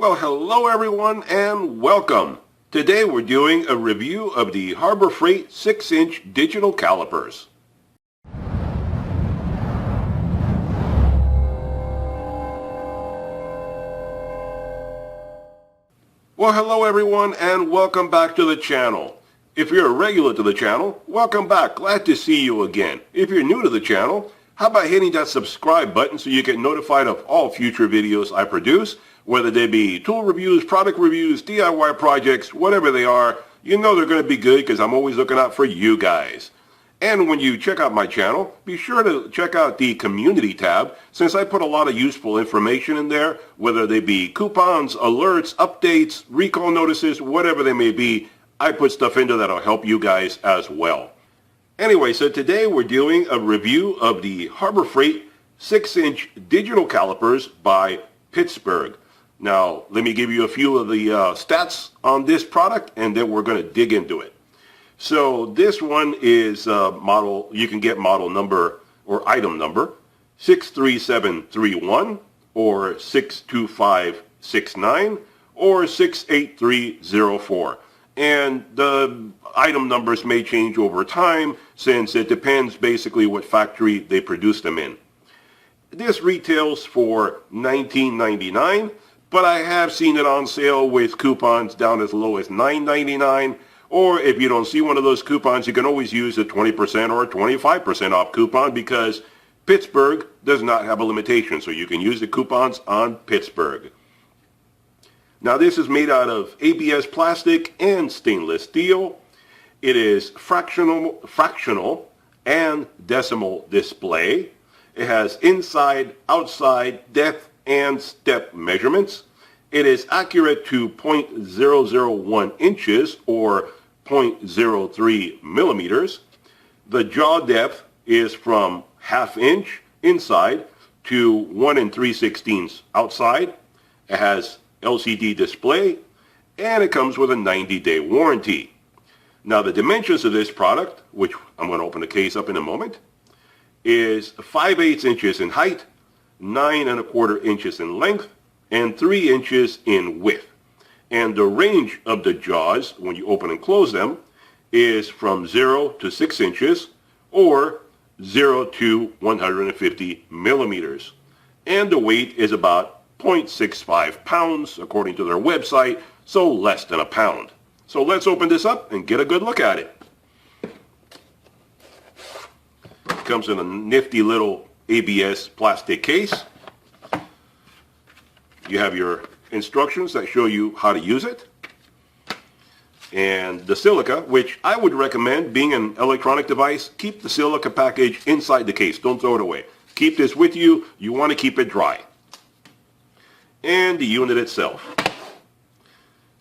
Well, hello everyone and welcome. Today we're doing a review of the Harbor Freight 6-inch digital calipers. Well, hello everyone and welcome back to the channel. If you're a regular to the channel, welcome back. Glad to see you again. If you're new to the channel, how about hitting that subscribe button so you get notified of all future videos I produce, whether they be tool reviews, product reviews, DIY projects, whatever they are. You know they're going to be good because I'm always looking out for you guys. And when you check out my channel, be sure to check out the community tab, since I put a lot of useful information in there, whether they be coupons, alerts, updates, recall notices, whatever they may be. I put stuff in there that'll help you guys as well. Anyway, so today we're doing a review of the Harbor Freight 6-inch digital calipers by Pittsburgh. Now, let me give you a few of the stats on this product, and then we're going to dig into it. So this one is model, you can get model number or item number 63731 or 62569 or 68304. And the item numbers may change over time since it depends basically what factory they produce them in. This retails for $19.99, but I have seen it on sale with coupons down as low as $9.99. Or if you don't see one of those coupons, you can always use a 20% or a 25% off coupon because Pittsburgh does not have a limitation. So you can use the coupons on Pittsburgh. Now this is made out of ABS plastic and stainless steel. It is fractional and decimal display. It has inside, outside, depth, and step measurements. It is accurate to 0.001 inches or 0.03 millimeters. The jaw depth is from 1/2 inch inside to 1 3/16 outside. It has LCD display, and it comes with a 90-day warranty. Now the dimensions of this product, which I'm going to open the case up in a moment, is 5/8 inches in height, 9 1/4 inches in length, and 3 inches in width. And the range of the jaws, when you open and close them, is from 0 to 6 inches or 0 to 150 millimeters. And the weight is about 0.65 pounds according to their website, so less than a pound. So let's open this up and get a good look at it. It comes in a nifty little ABS plastic case. You have your instructions that show you how to use it. And the silica, which I would recommend, being an electronic device, keep the silica package inside the case. Don't throw it away. Keep this with you. You want to keep it dry. And the unit itself.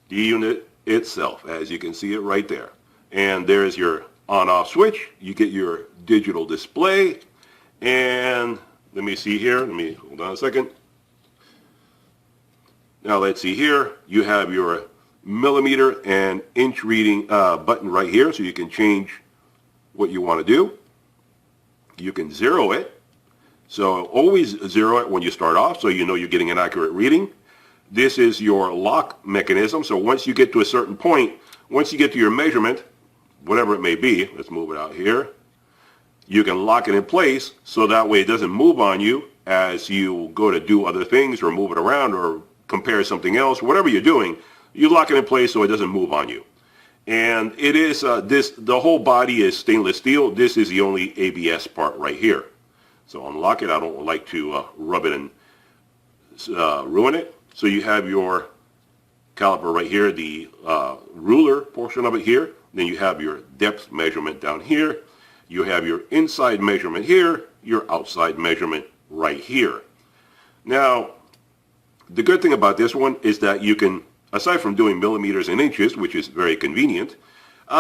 The unit itself, as you can see it right there. And there's your on-off switch. You get your digital display. And let me see here. Hold on a second. Now let's see here. You have your millimeter and inch reading button right here, so you can change what you want to do. You can zero it. So always zero it when you start off so you know you're getting an accurate reading. This is your lock mechanism. So once you get to a certain point, once you get to your measurement, whatever it may be, let's move it out here, you can lock it in place so that way it doesn't move on you as you go to do other things or move it around or compare something else. Whatever you're doing, you lock it in place so it doesn't move on you. And it is the whole body is stainless steel. This is the only ABS part right here. So unlock it. I don't like to rub it and ruin it. So you have your caliper right here, the ruler portion of it here. Then you have your depth measurement down here. You have your inside measurement here, your outside measurement right here. Now, the good thing about this one is that you can, aside from doing millimeters and inches, which is very convenient,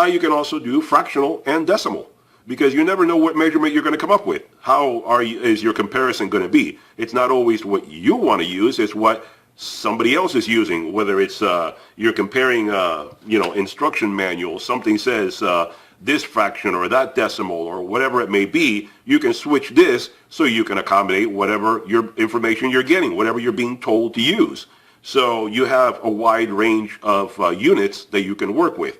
you can also do fractional and decimal, because you never know what measurement you're going to come up with. Is your comparison going to be? It's not always what you want to use, it's what somebody else is using, whether it's you're comparing instruction manual, something says this fraction or that decimal or whatever it may be. You can switch this so you can accommodate whatever your information you're getting, whatever you're being told to use. So you have a wide range of units that you can work with.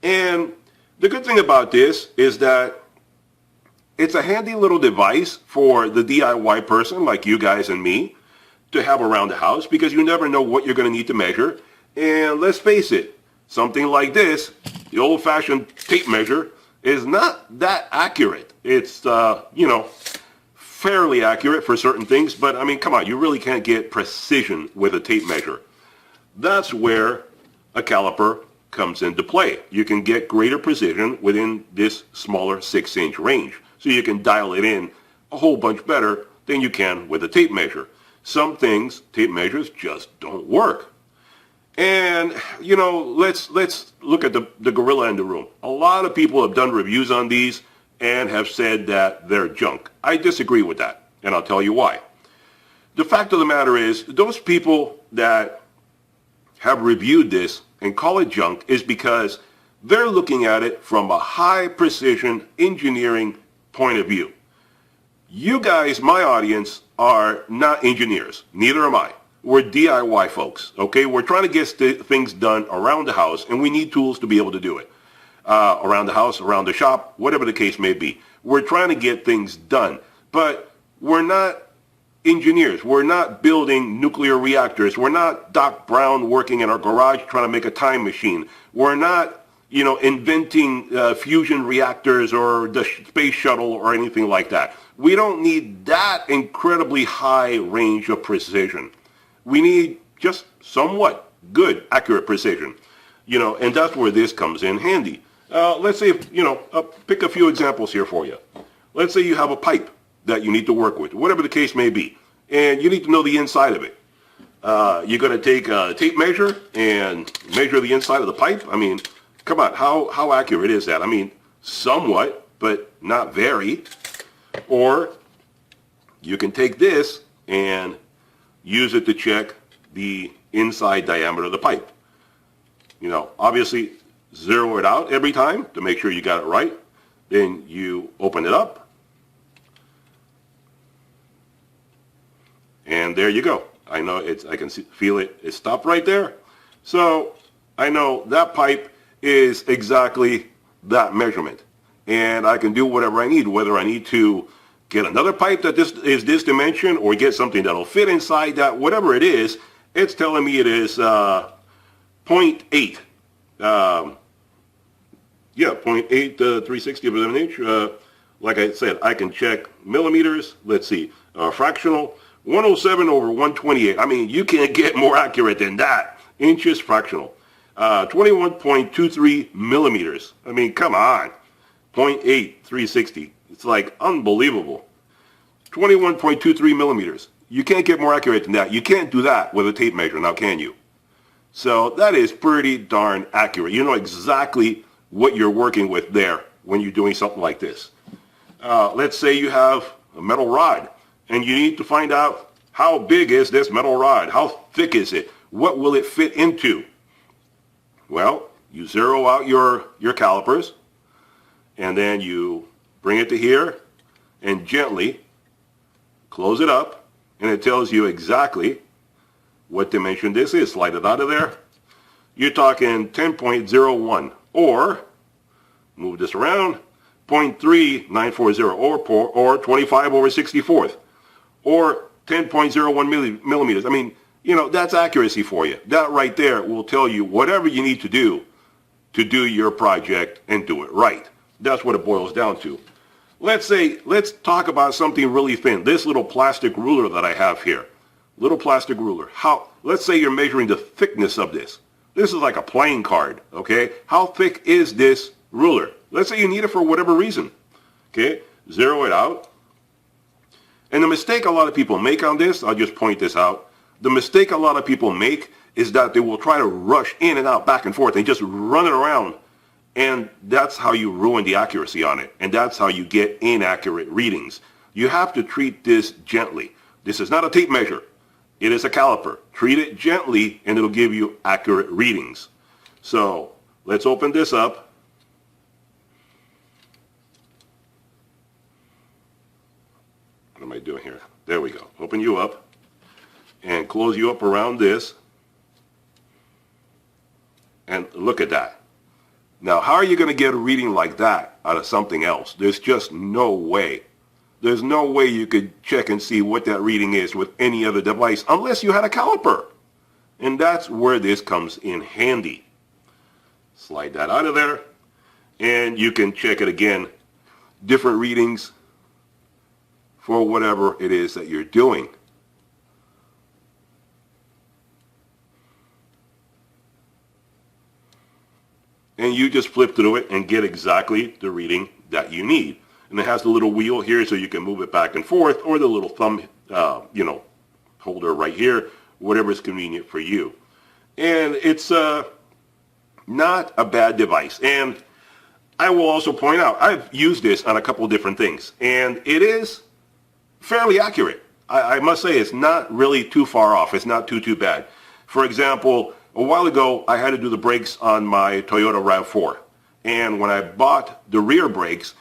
And the good thing about this is that it's a handy little device for the DIY person like you guys and me to have around the house, because you never know what you're going to need to measure. And let's face it, something like this, the old-fashioned tape measure, is not that accurate. It's, fairly accurate for certain things, but I mean, come on, you really can't get precision with a tape measure. That's where a caliper comes into play. You can get greater precision within this smaller 6-inch range. So you can dial it in a whole bunch better than you can with a tape measure. Some things, tape measures just don't work. And, let's look at the gorilla in the room. A lot of people have done reviews on these and have said that they're junk. I disagree with that, and I'll tell you why. The fact of the matter is, those people that have reviewed this and call it junk is because they're looking at it from a high precision engineering point of view. You guys, my audience, are not engineers. Neither am I. We're DIY folks, okay? We're trying to get things done around the house, and we need tools to be able to do it. Around the house, around the shop, whatever the case may be. We're trying to get things done, but we're not engineers. We're not building nuclear reactors. We're not Doc Brown working in our garage trying to make a time machine. We're not, inventing fusion reactors or the space shuttle or anything like that. We don't need that incredibly high range of precision. We need just somewhat good, accurate precision, and that's where this comes in handy. Let's say, pick a few examples here for you. Let's say you have a pipe that you need to work with, whatever the case may be, and you need to know the inside of it. You're going to take a tape measure and measure the inside of the pipe. I mean, come on, how accurate is that? I mean, somewhat, but not very. Or you can take this and use it to check the inside diameter of the pipe. Obviously, zero it out every time to make sure you got it right. Then you open it up. And there you go. I know I can feel it. It stopped right there. So I know that pipe is exactly that measurement. And I can do whatever I need, whether I need to get another pipe that is this dimension or get something that'll fit inside that, whatever it is, it's telling me it is 0.8. 0.8 3/60 of an inch. Like I said, I can check millimeters. Let's see, fractional, 107 over 128. I mean, you can't get more accurate than that. Inches fractional, 21.23 millimeters. I mean, come on, 0.8 3/60. It's like unbelievable. 21.23 millimeters. You can't get more accurate than that. You can't do that with a tape measure, now can you? So that is pretty darn accurate. You know exactly what you're working with there when you're doing something like this. Let's say you have a metal rod and you need to find out how big is this metal rod? How thick is it? What will it fit into? Well, you zero out your calipers and then you bring it to here and gently close it up, and it tells you exactly what dimension this is. Slide it out of there. You're talking 10.01, or move this around, 0.3940, or 25 over 64th, or 10.01 millimeters. I mean, that's accuracy for you. That right there will tell you whatever you need to do your project and do it right. That's what it boils down to. Let's talk about something really thin. This little plastic ruler that I have here. Little plastic ruler. Let's say you're measuring the thickness of this. This is like a playing card, okay? How thick is this ruler? Let's say you need it for whatever reason, okay? Zero it out. And the mistake a lot of people make on this, I'll just point this out. The mistake a lot of people make is that they will try to rush in and out, back and forth, and just run it around. And that's how you ruin the accuracy on it. And that's how you get inaccurate readings. You have to treat this gently. This is not a tape measure. It is a caliper. Treat it gently and it'll give you accurate readings. So let's open this up. What am I doing here? There we go. Open you up and close you up around this. And look at that. Now, how are you going to get a reading like that out of something else? There's just no way. There's no way you could check and see what that reading is with any other device unless you had a caliper. And that's where this comes in handy. Slide that out of there, and you can check it again. Different readings for whatever it is that you're doing. And you just flip through it and get exactly the reading that you need. And it has the little wheel here so you can move it back and forth, or the little thumb, holder right here, whatever is convenient for you. And it's not a bad device. And I will also point out, I've used this on a couple different things, and it is fairly accurate. I must say it's not really too far off. It's not too bad. For example, a while ago, I had to do the brakes on my Toyota RAV4. And when I bought the rear brakes,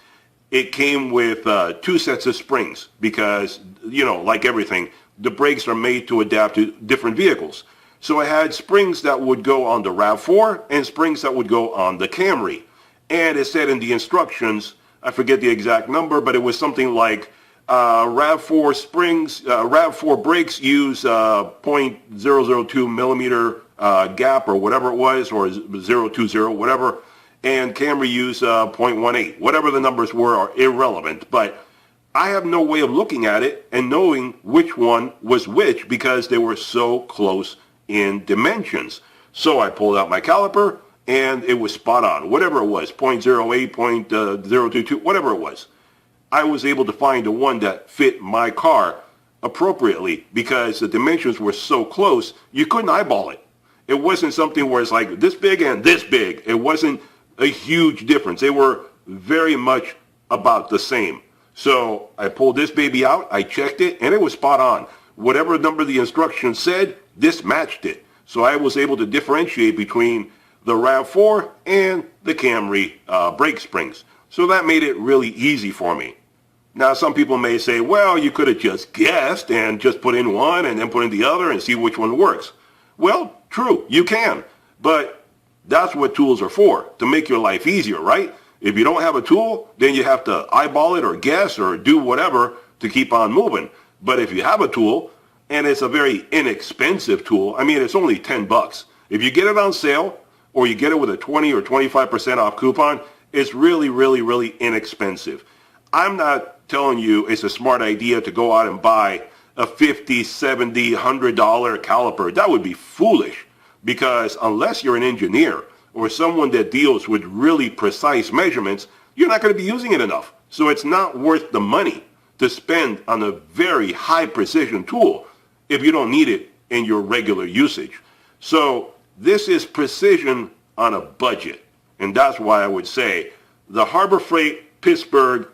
it came with 2 sets of springs because, like everything, the brakes are made to adapt to different vehicles. So I had springs that would go on the RAV4 and springs that would go on the Camry. And it said in the instructions, I forget the exact number, but it was something like RAV4 springs, RAV4 brakes use 0.002 millimeter gap or whatever it was, or 0.20, whatever, and Camry use 0.18. Whatever the numbers were are irrelevant, but I have no way of looking at it and knowing which one was which because they were so close in dimensions. So I pulled out my caliper and it was spot on. Whatever it was, 0.08, 0.022, whatever it was. I was able to find the one that fit my car appropriately because the dimensions were so close, you couldn't eyeball it. It wasn't something where it's like this big and this big. It wasn't a huge difference. They were very much about the same. So I pulled this baby out, I checked it, and it was spot on. Whatever number the instructions said, this matched it. So I was able to differentiate between the RAV4 and the Camry brake springs. So that made it really easy for me. Now, some people may say, well, you could have just guessed and just put in one and then put in the other and see which one works. Well, true, you can. But that's what tools are for, to make your life easier, right? If you don't have a tool, then you have to eyeball it or guess or do whatever to keep on moving. But if you have a tool, and it's a very inexpensive tool, I mean, it's only 10 bucks. If you get it on sale, or you get it with a 20 or 25% off coupon, it's really, really, really inexpensive. I'm not telling you it's a smart idea to go out and buy a $50, $70, $100 caliper. That would be foolish, because unless you're an engineer or someone that deals with really precise measurements, you're not going to be using it enough. So it's not worth the money to spend on a very high precision tool if you don't need it in your regular usage. So this is precision on a budget. And that's why I would say the Harbor Freight Pittsburgh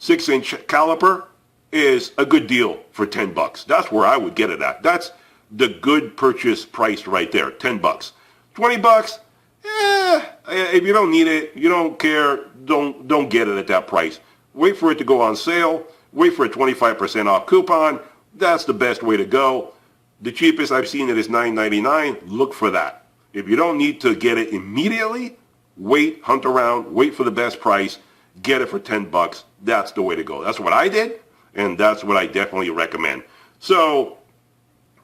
6-inch caliper is a good deal for 10 bucks. That's where I would get it at. That's the good purchase price right there, 10 bucks. 20 bucks, if you don't need it, you don't care, don't get it at that price. Wait for it to go on sale. Wait for a 25% off coupon. That's the best way to go. The cheapest I've seen it is $9.99. Look for that. If you don't need to get it immediately, wait, hunt around, wait for the best price, get it for 10 bucks. That's the way to go. That's what I did, and that's what I definitely recommend. So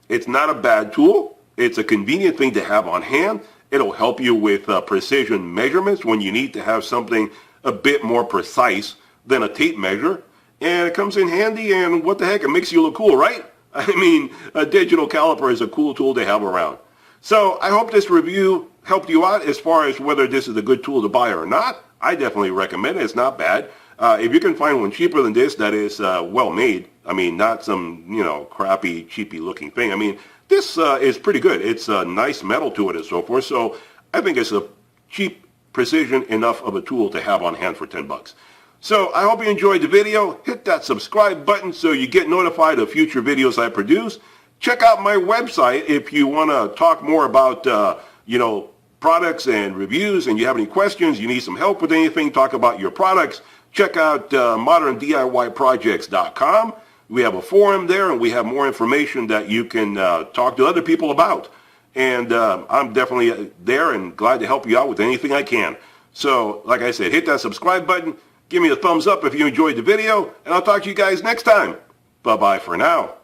it's not a bad tool. It's a convenient thing to have on hand. It'll help you with precision measurements when you need to have something a bit more precise than a tape measure. And it comes in handy, and what the heck, it makes you look cool, right? I mean, a digital caliper is a cool tool to have around. So I hope this review helped you out as far as whether this is a good tool to buy or not. I definitely recommend it. It's not bad. If you can find one cheaper than this that is well made, I mean, not some, crappy, cheapy looking thing. I mean, this is pretty good. It's a nice metal to it and so forth. So I think it's a cheap, precision enough of a tool to have on hand for 10 bucks. So I hope you enjoyed the video. Hit that subscribe button so you get notified of future videos I produce. Check out my website if you want to talk more about, products and reviews, and you have any questions, you need some help with anything, talk about your products. Check out moderndiyprojects.com. We have a forum there, and we have more information that you can talk to other people about. And I'm definitely there and glad to help you out with anything I can. So, like I said, hit that subscribe button. Give me a thumbs up if you enjoyed the video. And I'll talk to you guys next time. Bye-bye for now.